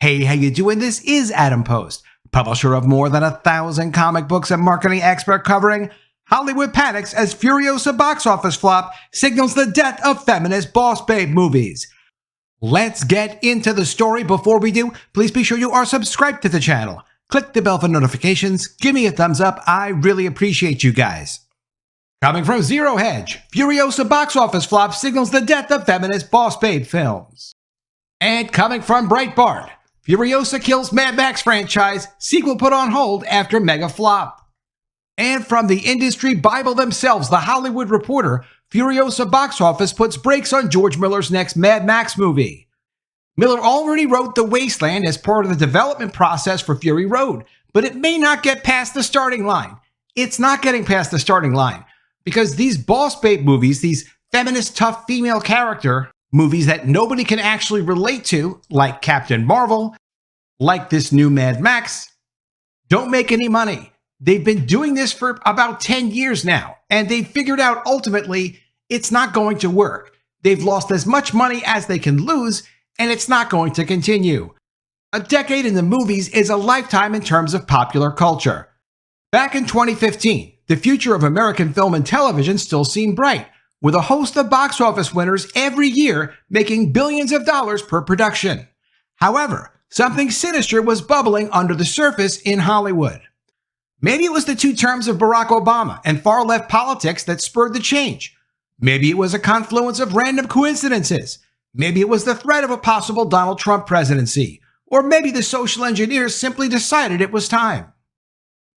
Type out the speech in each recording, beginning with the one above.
Hey, how you doing? This is Adam Post, publisher of more than 1,000 comic books and marketing expert covering Hollywood panics as Furiosa box office flop signals the death of feminist boss babe movies. Let's get into the story. Before we do, please be sure you are subscribed to the channel. Click the bell for notifications, give me a thumbs up, I really appreciate you guys. Coming from Zero Hedge, Furiosa box office flop signals the death of feminist boss babe films. And coming from Breitbart, Furiosa kills Mad Max franchise, sequel put on hold after mega flop. And from the industry Bible themselves, The Hollywood Reporter, Furiosa box office puts brakes on George Miller's next Mad Max movie. Miller already wrote The Wasteland as part of the development process for Fury Road, but it may not get past the starting line. It's not getting past the starting line because these boss babe movies, these feminist tough female character movies that nobody can actually relate to, like Captain Marvel, like this new Mad Max, don't make any money. They've been doing this for about 10 years now, and they've figured out ultimately it's not going to work. They've lost as much money as they can lose, and it's not going to continue. A decade in the movies is a lifetime in terms of popular culture. Back in 2015, the future of American film and television still seemed bright, with a host of box office winners every year making billions of dollars per production. However, something sinister was bubbling under the surface in Hollywood. Maybe it was the 2 terms of Barack Obama and far-left politics that spurred the change. Maybe it was a confluence of random coincidences. Maybe it was the threat of a possible Donald Trump presidency. Or maybe the social engineers simply decided it was time.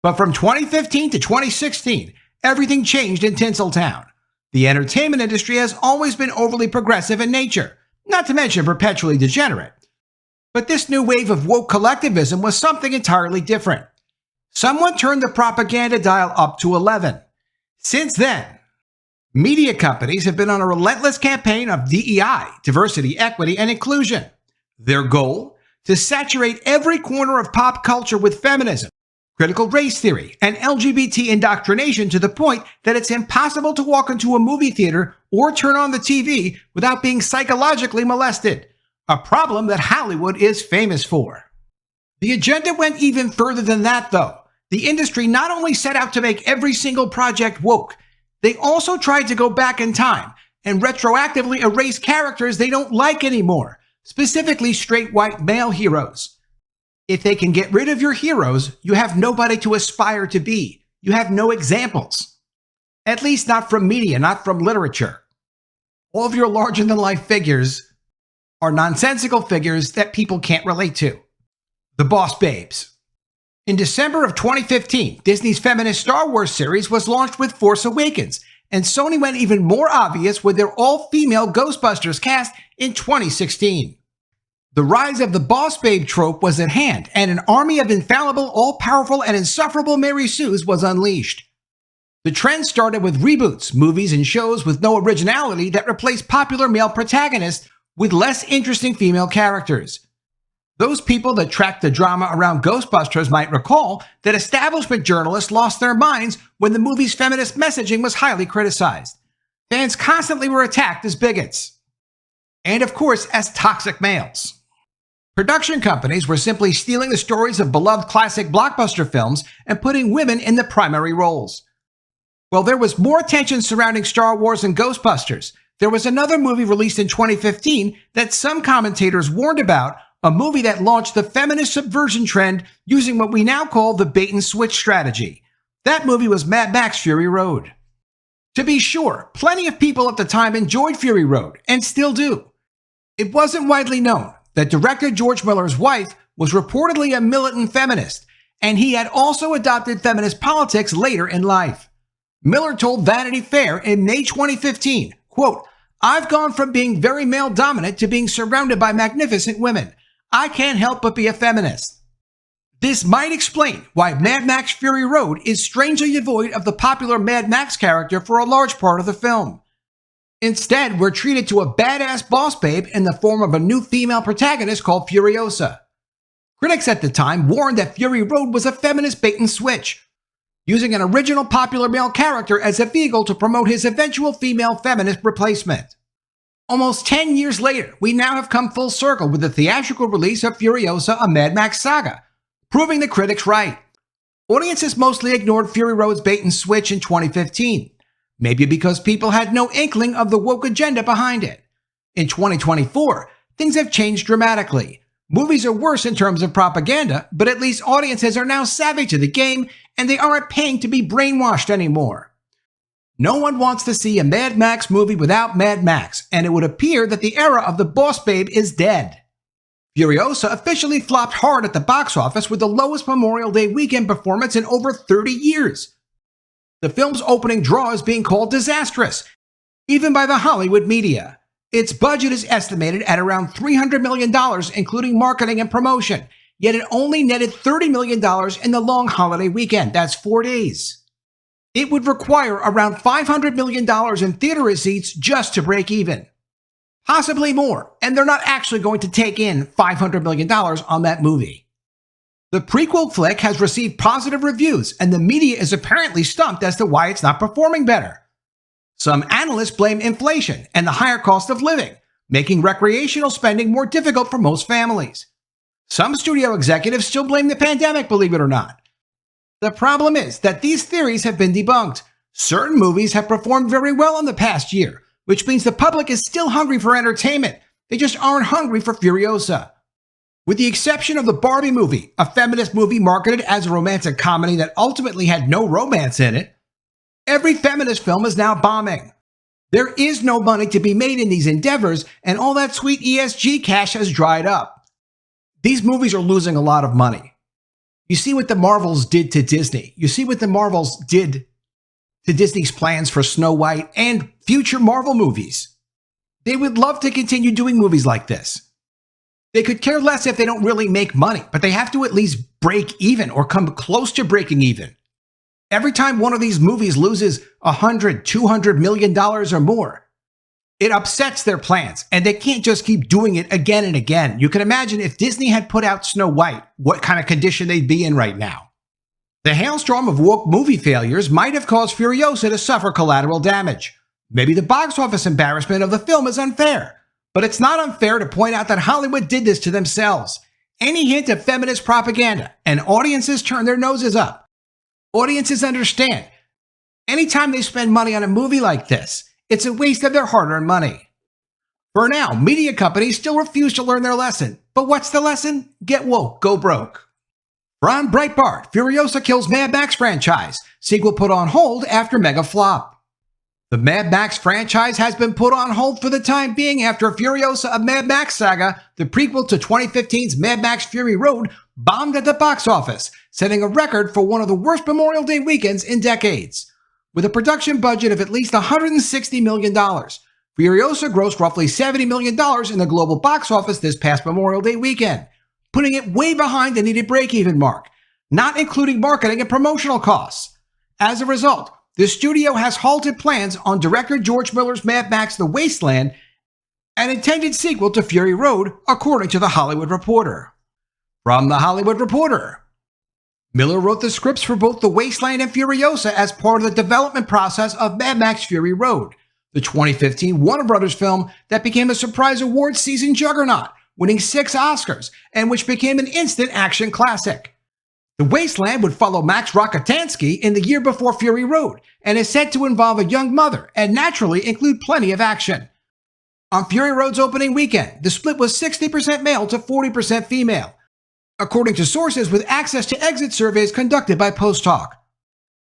But from 2015 to 2016, everything changed in Tinseltown. The entertainment industry has always been overly progressive in nature, not to mention perpetually degenerate. But this new wave of woke collectivism was something entirely different. Someone turned the propaganda dial up to 11. Since then, media companies have been on a relentless campaign of DEI, diversity, equity, and inclusion. Their goal? To saturate every corner of pop culture with feminism, critical race theory, and LGBT indoctrination to the point that it's impossible to walk into a movie theater or turn on the TV without being psychologically molested, a problem that Hollywood is famous for. The agenda went even further than that, though. The industry not only set out to make every single project woke, they also tried to go back in time and retroactively erase characters they don't like anymore, specifically straight white male heroes. If they can get rid of your heroes, you have nobody to aspire to be. You have no examples. At least not from media, not from literature. All of your larger-than-life figures are nonsensical figures that people can't relate to. The boss babes. In December of 2015, Disney's feminist Star Wars series was launched with Force Awakens, and Sony went even more obvious with their all-female Ghostbusters cast in 2016. The rise of the boss babe trope was at hand, and an army of infallible, all-powerful, and insufferable Mary Sues was unleashed. The trend started with reboots, movies and shows with no originality that replaced popular male protagonists with less interesting female characters. Those people that tracked the drama around Ghostbusters might recall that establishment journalists lost their minds when the movie's feminist messaging was highly criticized. Fans constantly were attacked as bigots. And of course, as toxic males. Production companies were simply stealing the stories of beloved classic blockbuster films and putting women in the primary roles. While there was more attention surrounding Star Wars and Ghostbusters, there was another movie released in 2015 that some commentators warned about, a movie that launched the feminist subversion trend using what we now call the bait-and-switch strategy. That movie was Mad Max Fury Road. To be sure, plenty of people at the time enjoyed Fury Road, and still do. It wasn't widely known that director George Miller's wife was reportedly a militant feminist, and he had also adopted feminist politics later in life. Miller told Vanity Fair in May 2015, quote, "I've gone from being very male-dominant to being surrounded by magnificent women. I can't help but be a feminist." This might explain why Mad Max Fury Road is strangely devoid of the popular Mad Max character for a large part of the film. Instead, we're treated to a badass boss babe in the form of a new female protagonist called Furiosa. Critics at the time warned that Fury Road was a feminist bait-and-switch, using an original popular male character as a vehicle to promote his eventual female feminist replacement. Almost 10 years later, we now have come full circle with the theatrical release of Furiosa, a Mad Max saga, proving the critics right. Audiences mostly ignored Fury Road's bait and switch in 2015, maybe because people had no inkling of the woke agenda behind it. In 2024, things have changed dramatically. Movies are worse in terms of propaganda, but at least audiences are now savvy to the game and they aren't paying to be brainwashed anymore. No one wants to see a Mad Max movie without Mad Max, and it would appear that the era of the boss babe is dead. Furiosa officially flopped hard at the box office with the lowest Memorial Day weekend performance in over 30 years. The film's opening draw is being called disastrous, even by the Hollywood media. Its budget is estimated at around $300 million, including marketing and promotion, yet it only netted $30 million in the long holiday weekend. That's 4 days. It would require around $500 million in theater receipts just to break even. Possibly more, and they're not actually going to take in $500 million on that movie. The prequel flick has received positive reviews, and the media is apparently stumped as to why it's not performing better. Some analysts blame inflation and the higher cost of living, making recreational spending more difficult for most families. Some studio executives still blame the pandemic, believe it or not. The problem is that these theories have been debunked. Certain movies have performed very well in the past year, which means the public is still hungry for entertainment. They just aren't hungry for Furiosa. With the exception of the Barbie movie, a feminist movie marketed as a romantic comedy that ultimately had no romance in it, every feminist film is now bombing. There is no money to be made in these endeavors, and all that sweet ESG cash has dried up. These movies are losing a lot of money. You see what the Marvels did to Disney. You see what the Marvels did to Disney's plans for Snow White and future Marvel movies. They would love to continue doing movies like this. They could care less if they don't really make money, but they have to at least break even or come close to breaking even. Every time one of these movies loses $100, $200 million or more, it upsets their plans, and they can't just keep doing it again and again. You can imagine if Disney had put out Snow White, what kind of condition they'd be in right now. The hailstorm of woke movie failures might have caused Furiosa to suffer collateral damage. Maybe the box office embarrassment of the film is unfair, but it's not unfair to point out that Hollywood did this to themselves. Any hint of feminist propaganda, and audiences turn their noses up. Audiences understand. Anytime they spend money on a movie like this, it's a waste of their hard-earned money. For now, media companies still refuse to learn their lesson. But what's the lesson? Get woke, go broke. From Breitbart, Furiosa kills Mad Max franchise. Sequel put on hold after mega flop. The Mad Max franchise has been put on hold for the time being after Furiosa, a Mad Max saga, the prequel to 2015's Mad Max Fury Road, bombed at the box office, setting a record for one of the worst Memorial Day weekends in decades. With a production budget of at least $160 million, Furiosa grossed roughly $70 million in the global box office this past Memorial Day weekend, putting it way behind the needed break-even mark, not including marketing and promotional costs. As a result, the studio has halted plans on director George Miller's Mad Max The Wasteland, an intended sequel to Fury Road, according to The Hollywood Reporter. From The Hollywood Reporter, Miller wrote the scripts for both The Wasteland and Furiosa as part of the development process of Mad Max Fury Road, the 2015 Warner Brothers film that became a surprise awards season juggernaut, winning 6 Oscars, and which became an instant action classic. The Wasteland would follow Max Rokitansky in the year before Fury Road, and is said to involve a young mother and naturally include plenty of action. On Fury Road's opening weekend, the split was 60% male to 40% female, according to sources with access to exit surveys conducted by Post Talk.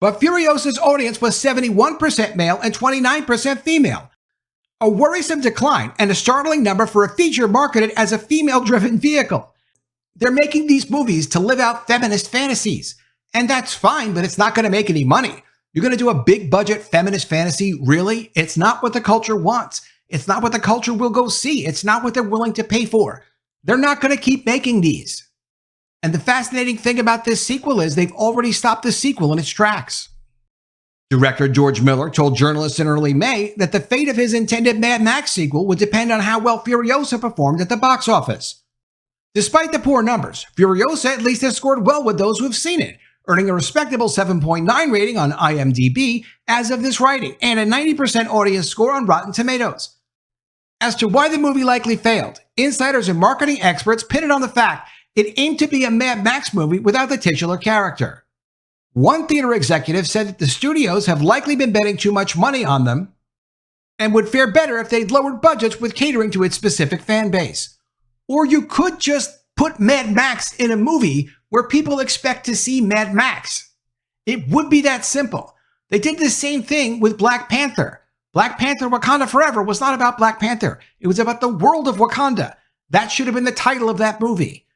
But Furiosa's audience was 71% male and 29% female, a worrisome decline and a startling number for a feature marketed as a female-driven vehicle. They're making these movies to live out feminist fantasies, and that's fine, but it's not going to make any money. You're going to do a big-budget feminist fantasy? Really? It's not what the culture wants. It's not what the culture will go see. It's not what they're willing to pay for. They're not going to keep making these. And the fascinating thing about this sequel is they've already stopped the sequel in its tracks. Director George Miller told journalists in early May that the fate of his intended Mad Max sequel would depend on how well Furiosa performed at the box office. Despite the poor numbers, Furiosa at least has scored well with those who have seen it, earning a respectable 7.9 rating on IMDb as of this writing, and a 90% audience score on Rotten Tomatoes. As to why the movie likely failed, insiders and marketing experts pin it on the fact it aimed to be a Mad Max movie without the titular character. One theater executive said that the studios have likely been betting too much money on them and would fare better if they'd lowered budgets with catering to its specific fan base. Or you could just put Mad Max in a movie where people expect to see Mad Max. It would be that simple. They did the same thing with Black Panther. Black Panther Wakanda Forever was not about Black Panther. It was about the world of Wakanda. That should have been the title of that movie.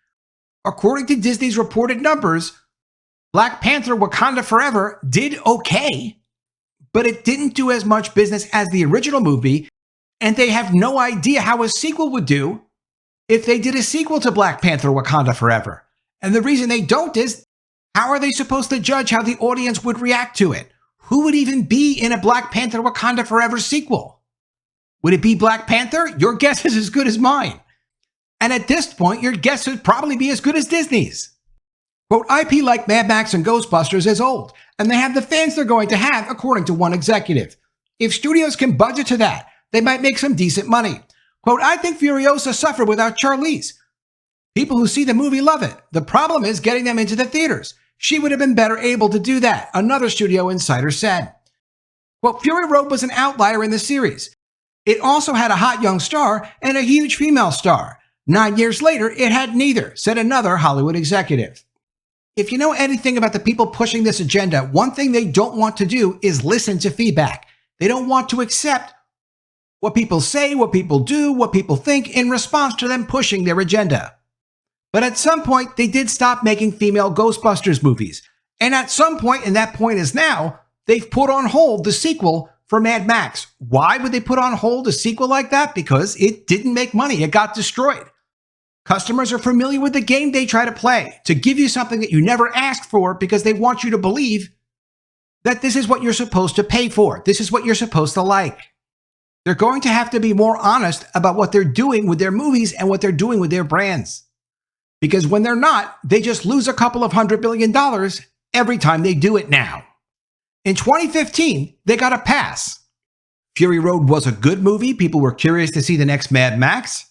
According to Disney's reported numbers, Black Panther Wakanda Forever did okay, but it didn't do as much business as the original movie, and they have no idea how a sequel would do if they did a sequel to Black Panther Wakanda Forever. And the reason they don't is, how are they supposed to judge how the audience would react to it? Who would even be in a Black Panther Wakanda Forever sequel? Would it be Black Panther? Your guess is as good as mine. And at this point, your guess would probably be as good as Disney's. Quote, IP like Mad Max and Ghostbusters is old, and they have the fans they're going to have, according to one executive. If studios can budget to that, they might make some decent money. Quote, I think Furiosa suffered without Charlize. People who see the movie love it. The problem is getting them into the theaters. She would have been better able to do that, another studio insider said. Well, Fury Road was an outlier in the series. It also had a hot young star and a huge female star. 9 years later, it had neither, said another Hollywood executive. If you know anything about the people pushing this agenda, one thing they don't want to do is listen to feedback. They don't want to accept what people say, what people do, what people think in response to them pushing their agenda. But at some point, they did stop making female Ghostbusters movies. And at some point, and that point is now, they've put on hold the sequel for Mad Max. Why would they put on hold a sequel like that? Because it didn't make money. It got destroyed. Customers are familiar with the game they try to play, to give you something that you never asked for because they want you to believe that this is what you're supposed to pay for. This is what you're supposed to like. They're going to have to be more honest about what they're doing with their movies and what they're doing with their brands. Because when they're not, they just lose a couple of $100 billion every time they do it now. In 2015, they got a pass. Fury Road was a good movie. People were curious to see the next Mad Max.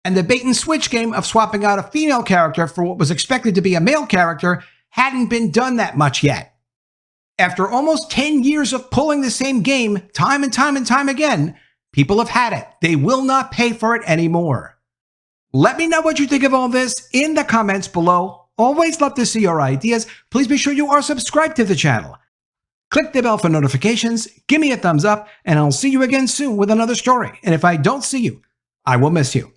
And the bait and switch game of swapping out a female character for what was expected to be a male character hadn't been done that much yet. After almost 10 years of pulling the same game time and time again, people have had it. They will not pay for it anymore. Let me know what you think of all this in the comments below. Always love to see your ideas. Please be sure you are subscribed to the channel. Click the bell for notifications, give me a thumbs up, and I'll see you again soon with another story. And if I don't see you, I will miss you.